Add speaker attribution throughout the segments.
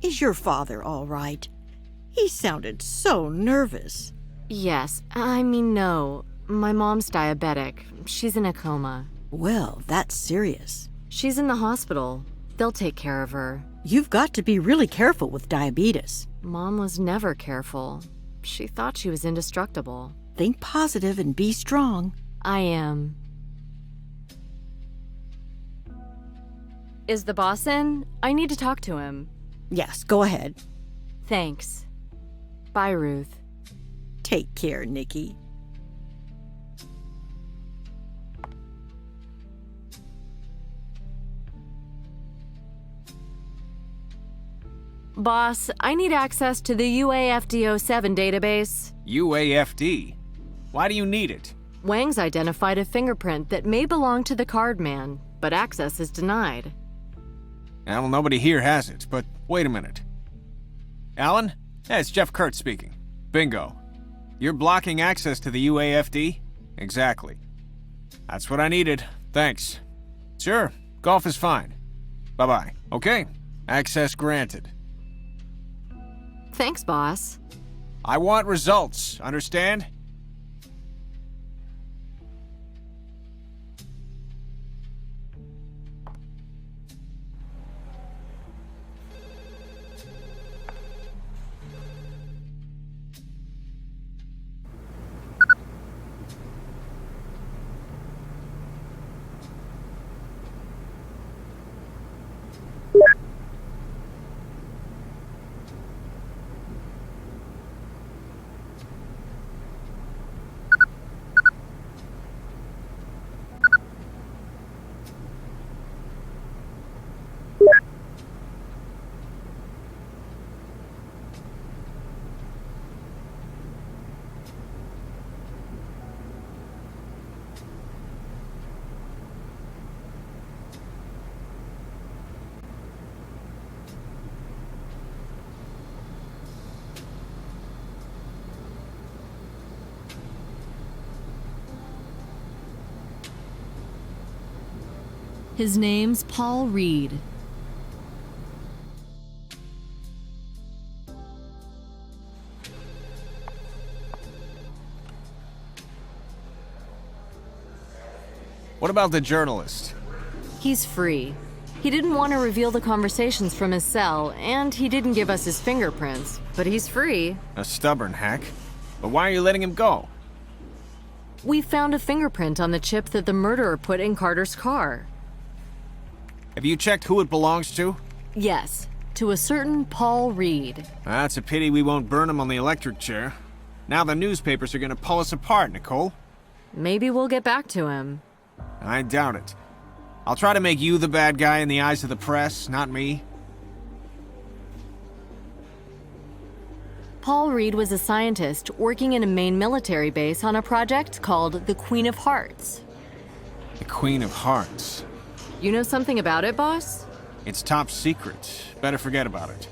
Speaker 1: Is your father all right? He sounded so nervous.
Speaker 2: Yes, I mean no. My mom's diabetic. She's in a coma.
Speaker 1: Well, that's serious.
Speaker 2: She's in the hospital. They'll take care of her.
Speaker 1: You've got to be really careful with diabetes.
Speaker 2: Mom was never careful. She thought she was indestructible.
Speaker 1: Think positive and be strong.
Speaker 2: I am. Is the boss in? I need to talk to him.
Speaker 1: Yes, go ahead.
Speaker 2: Thanks. Bye, Ruth.
Speaker 1: Take care, Nikki.
Speaker 2: Boss, I need access to the UAFD07 database.
Speaker 3: UAFD? Why do you need it?
Speaker 2: Wang's identified a fingerprint that may belong to the card man, but access is denied.
Speaker 3: Well, nobody here has it, but wait a minute. Alan? Yeah, it's Jeff Kurtz speaking. Bingo. You're blocking access to the UAFD? Exactly. That's what I needed. Thanks. Sure, golf is fine. Bye-bye. Okay, access granted.
Speaker 2: Thanks, boss.
Speaker 3: I want results, understand?
Speaker 4: His name's Paul Reed.
Speaker 3: What about the journalist?
Speaker 2: He's free. He didn't want to reveal the conversations from his cell, and he didn't give us his fingerprints, but he's free.
Speaker 3: A stubborn hack. But why are you letting him go?
Speaker 2: We found a fingerprint on the chip that the murderer put in Carter's car.
Speaker 3: Have you checked who it belongs to?
Speaker 2: Yes, to a certain Paul Reed.
Speaker 3: That's a pity we won't burn him on the electric chair. Now the newspapers are gonna pull us apart, Nicole.
Speaker 2: Maybe we'll get back to him.
Speaker 3: I doubt it. I'll try to make you the bad guy in the eyes of the press, not me.
Speaker 2: Paul Reed was a scientist working in a Maine military base on a project called the Queen of Hearts.
Speaker 3: The Queen of Hearts.
Speaker 2: You know something about it, boss?
Speaker 3: It's top secret. Better forget about it.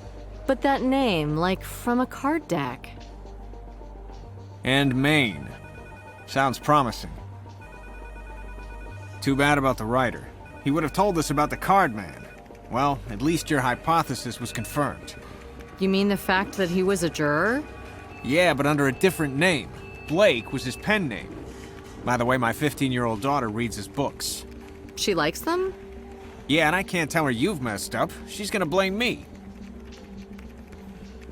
Speaker 2: But that name, like from a card deck.
Speaker 3: And Maine. Sounds promising. Too bad about the writer. He would have told us about the card man. Well, at least your hypothesis was confirmed.
Speaker 2: You mean the fact that he was a juror?
Speaker 3: Yeah, but under a different name. Blake was his pen name. By the way, my 15-year-old daughter reads his books.
Speaker 2: She likes them?
Speaker 3: Yeah, and I can't tell her you've messed up. She's gonna blame me.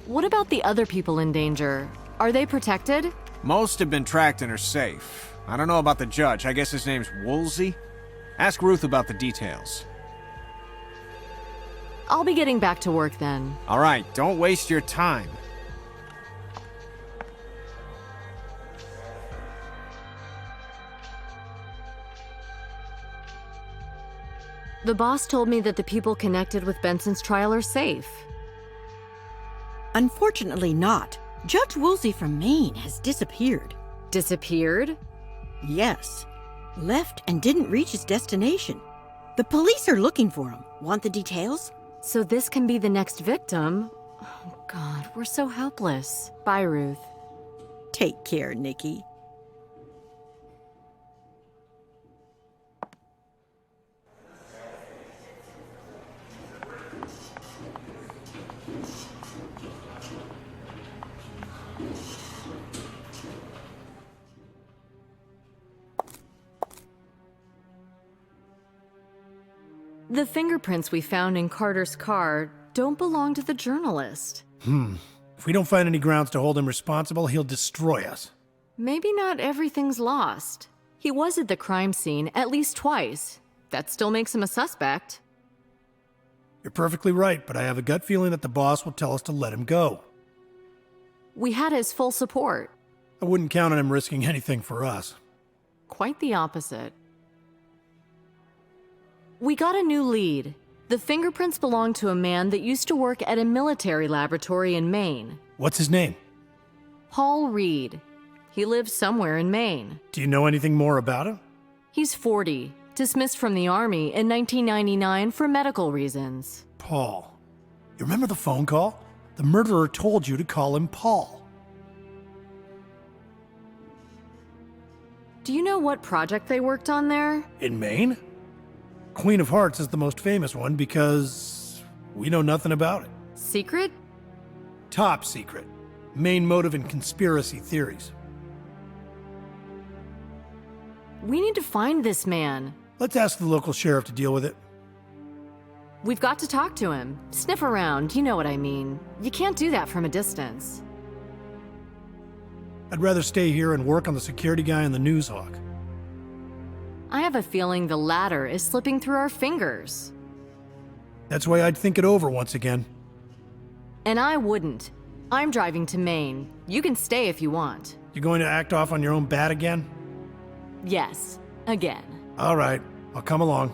Speaker 2: What about the other people in danger? Are they protected?
Speaker 3: Most have been tracked and are safe. I don't know about the judge. I guess his name's Woolsey? Ask Ruth about the details.
Speaker 2: I'll be getting back to work then.
Speaker 3: All right, don't waste your time.
Speaker 2: The boss told me that the people connected with Benson's trial are safe.
Speaker 1: Unfortunately not. Judge Woolsey from Maine has disappeared.
Speaker 2: Disappeared?
Speaker 1: Yes. Left and didn't reach his destination. The police are looking for him. Want the details?
Speaker 2: So this can be the next victim? Oh, God, we're so helpless. Bye, Ruth.
Speaker 1: Take care, Nikki.
Speaker 2: The fingerprints we found in Carter's car don't belong to the journalist.
Speaker 5: If we don't find any grounds to hold him responsible, he'll destroy us.
Speaker 2: Maybe not everything's lost. He was at the crime scene at least twice. That still makes him a suspect.
Speaker 5: You're perfectly right, but I have a gut feeling that the boss will tell us to let him go.
Speaker 2: We had his full support.
Speaker 5: I wouldn't count on him risking anything for us.
Speaker 2: Quite the opposite. We got a new lead. The fingerprints belong to a man that used to work at a military laboratory in Maine.
Speaker 5: What's his name?
Speaker 2: Paul Reed. He lives somewhere in Maine.
Speaker 5: Do you know anything more about him?
Speaker 2: He's 40, dismissed from the Army in 1999 for medical reasons.
Speaker 5: Paul. You remember the phone call? The murderer told you to call him Paul.
Speaker 2: Do you know what project they worked on there?
Speaker 5: In Maine? Queen of Hearts is the most famous one because we know nothing about it.
Speaker 2: Secret?
Speaker 5: Top secret. Main motive in conspiracy theories.
Speaker 2: We need to find this man.
Speaker 5: Let's ask the local sheriff to deal with it.
Speaker 2: We've got to talk to him. Sniff around, you know what I mean. You can't do that from a distance.
Speaker 5: I'd rather stay here and work on the security guy and the news hawk.
Speaker 2: I have a feeling the latter is slipping through our fingers.
Speaker 5: That's why I'd think it over once again.
Speaker 2: And I wouldn't. I'm driving to Maine. You can stay if you want.
Speaker 5: You going to act off on your own bat again?
Speaker 2: Yes, again.
Speaker 5: All right, I'll come along.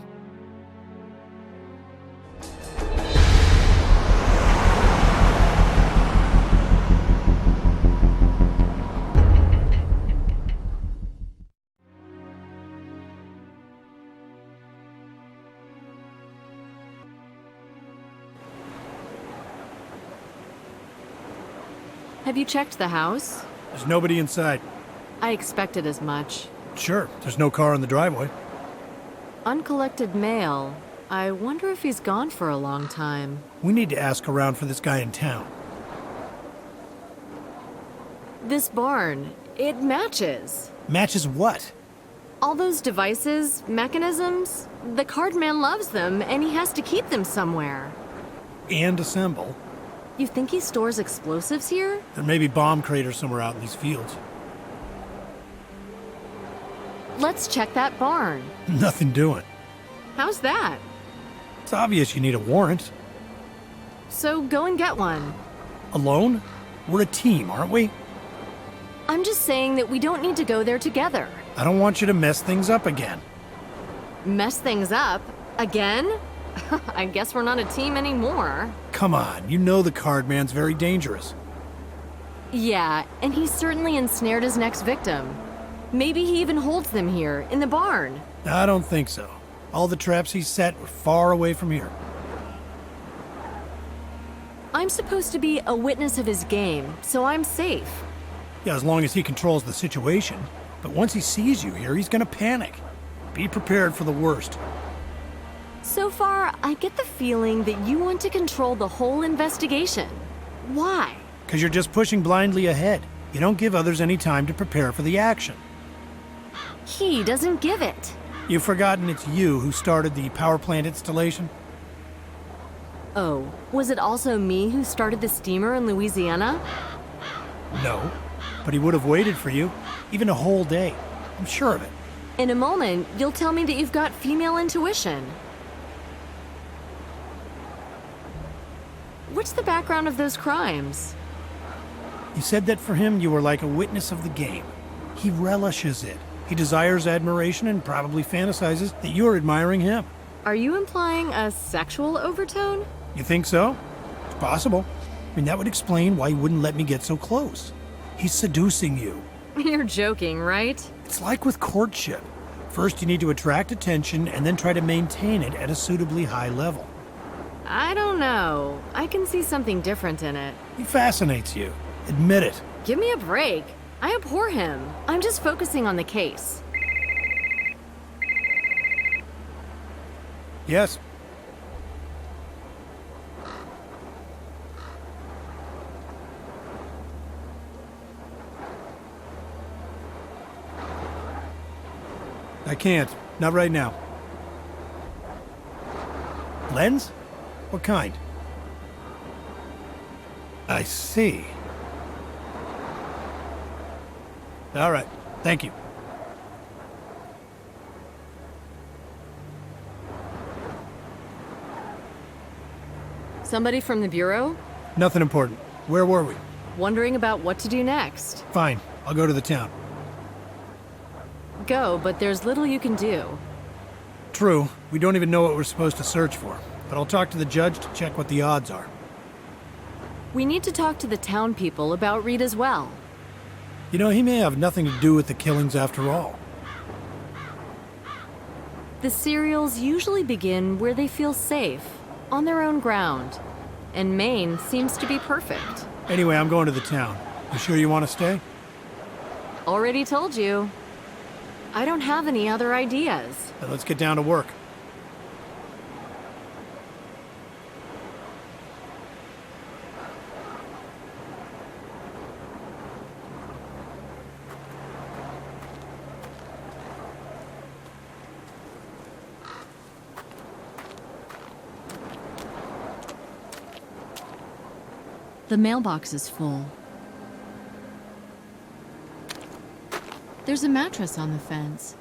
Speaker 2: Have you checked the house?
Speaker 5: There's nobody inside.
Speaker 2: I expected as much.
Speaker 5: Sure, there's no car in the driveway.
Speaker 2: Uncollected mail. I wonder if he's gone for a long time.
Speaker 5: We need to ask around for this guy in town.
Speaker 2: This barn, it matches.
Speaker 5: Matches what?
Speaker 2: All those devices, mechanisms, the card man loves them and he has to keep them somewhere.
Speaker 5: And assemble.
Speaker 2: You think he stores explosives here?
Speaker 5: There may be bomb craters somewhere out in these fields.
Speaker 2: Let's check that barn.
Speaker 5: Nothing doing.
Speaker 2: How's that?
Speaker 5: It's obvious you need a warrant.
Speaker 2: So go and get one.
Speaker 5: Alone? We're a team, aren't we?
Speaker 2: I'm just saying that we don't need to go there together.
Speaker 5: I don't want you to mess things up again.
Speaker 2: Mess things up? Again? I guess we're not a team anymore.
Speaker 5: Come on, you know the card man's very dangerous.
Speaker 2: Yeah, and he's certainly ensnared his next victim. Maybe he even holds them here, in the barn.
Speaker 5: I don't think so. All the traps he set were far away from here.
Speaker 2: I'm supposed to be a witness of his game, so I'm safe.
Speaker 5: Yeah, as long as he controls the situation. But once he sees you here, he's gonna panic. Be prepared for the worst.
Speaker 2: So far, I get the feeling that you want to control the whole investigation. Why?
Speaker 5: Because you're just pushing blindly ahead. You don't give others any time to prepare for the action.
Speaker 2: He doesn't give it.
Speaker 5: You've forgotten it's you who started the power plant installation?
Speaker 2: Oh, was it also me who started the steamer in Louisiana?
Speaker 5: No. But he would have waited for you, even a whole day. I'm sure of it.
Speaker 2: In a moment, you'll tell me that you've got female intuition. What's the background of those crimes?
Speaker 5: You said that for him you were like a witness of the game. He relishes it. He desires admiration and probably fantasizes that you're admiring him.
Speaker 2: Are you implying a sexual overtone?
Speaker 5: You think so? It's possible. I mean, that would explain why he wouldn't let me get so close. He's seducing you.
Speaker 2: You're joking, right?
Speaker 5: It's like with courtship. First you need to attract attention and then try to maintain it at a suitably high level.
Speaker 2: I don't know. I can see something different in it.
Speaker 5: He fascinates you. Admit it.
Speaker 2: Give me a break. I abhor him. I'm just focusing on the case.
Speaker 5: Yes. I can't. Not right now. Lens? What kind? I see. All right, thank you.
Speaker 2: Somebody from the Bureau?
Speaker 5: Nothing important. Where were we?
Speaker 2: Wondering about what to do next.
Speaker 5: Fine, I'll go to the town.
Speaker 2: Go, but there's little you can do.
Speaker 5: True, we don't even know what we're supposed to search for, but I'll talk to the judge to check what the odds are.
Speaker 2: We need to talk to the town people about Reed as well.
Speaker 5: You know, he may have nothing to do with the killings after all.
Speaker 2: The serials usually begin where they feel safe, on their own ground. And Maine seems to be perfect.
Speaker 5: Anyway, I'm going to the town. You sure you want to stay?
Speaker 2: Already told you. I don't have any other ideas.
Speaker 5: Then let's get down to work.
Speaker 4: The mailbox is full. There's a mattress on the fence.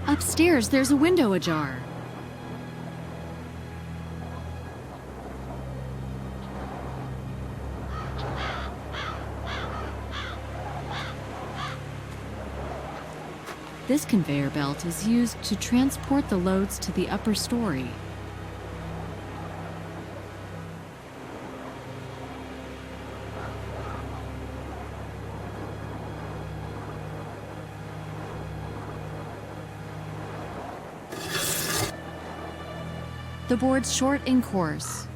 Speaker 4: Upstairs, there's a window ajar. This conveyor belt is used to transport the loads to the upper story. The board's short in course.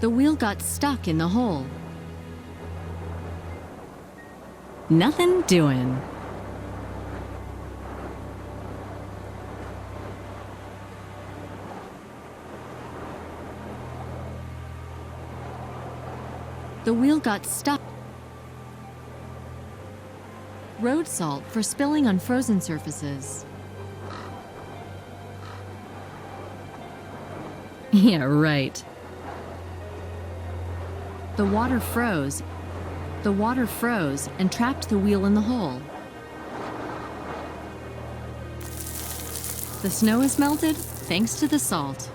Speaker 4: The wheel got stuck in the hole. Nothing doing. The wheel got stuck. Road salt for spilling on frozen surfaces. Yeah, right. The water froze. The water froze and trapped the wheel in the hole. The snow has melted thanks to the salt.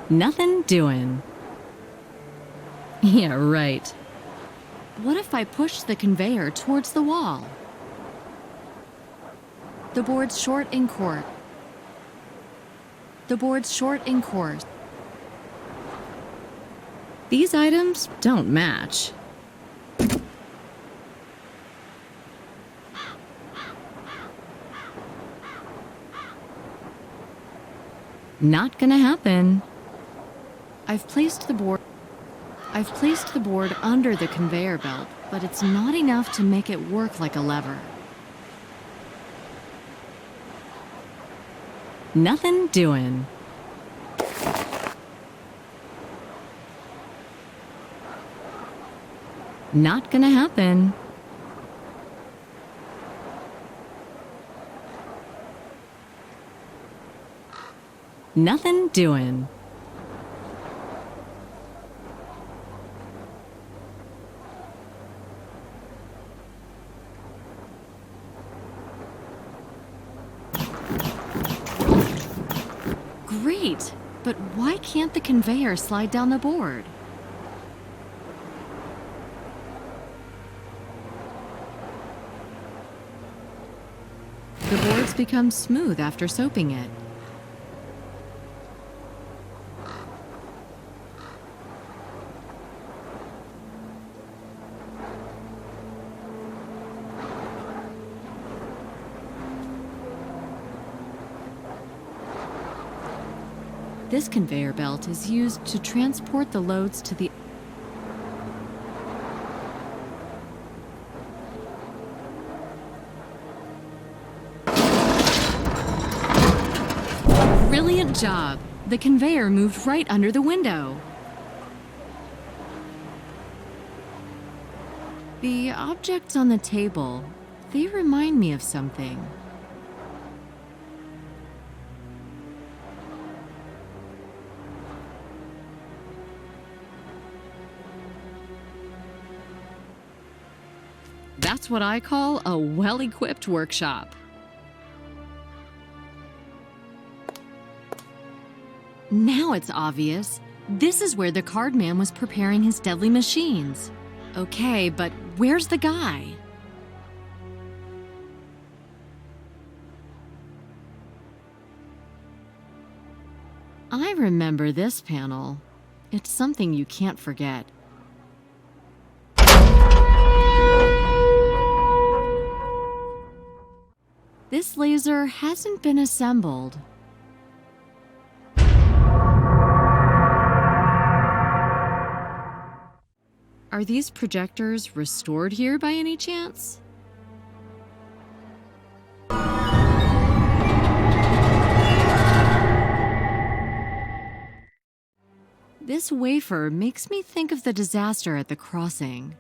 Speaker 4: Nothing doing. Yeah, right. What if I push the conveyor towards the wall? The board's short in course. The board's short in course. These items don't match. Not gonna happen. I've placed the board under the conveyor belt, but it's not enough to make it work like a lever. Nothing doing. Not gonna happen. Nothing doing. Great, but why can't the conveyor slide down the board? The boards become smooth after soaping it. This conveyor belt is used to transport the loads to the Brilliant job! The conveyor moved right under the window. The objects on the table, they remind me of something. That's what I call a well-equipped workshop. Now it's obvious. This is where the card man was preparing his deadly machines. Okay, but where's the guy? I remember this panel. It's something you can't forget. This laser hasn't been assembled. Are these projectors restored here by any chance? This wafer makes me think of the disaster at the crossing.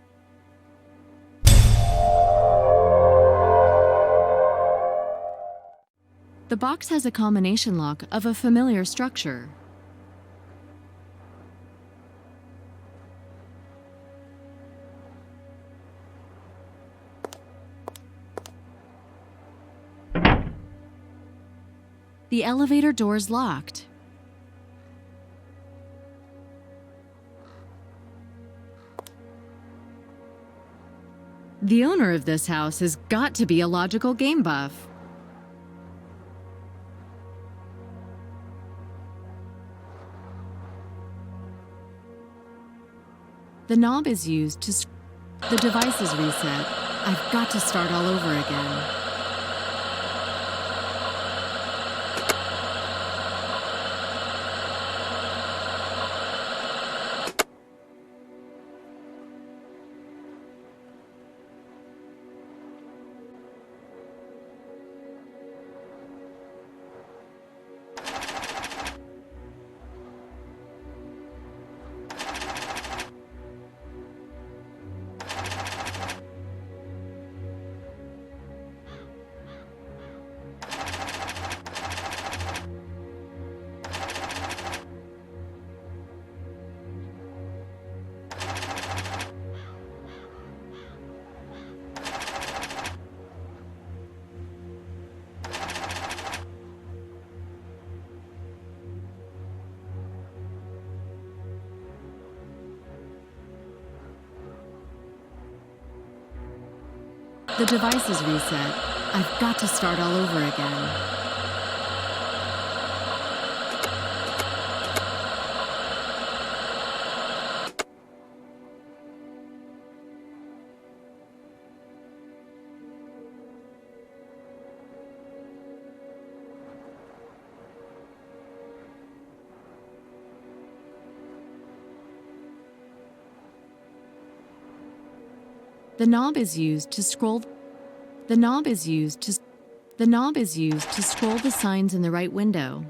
Speaker 4: The box has a combination lock of a familiar structure. The elevator door's locked. The owner of this house has got to be a logical game buff. The knob is used to... The device is reset. I've got to start all over again. The device is reset. I've got to start all over again. The knob is used to scroll. The knob is used to scroll the signs in the right window.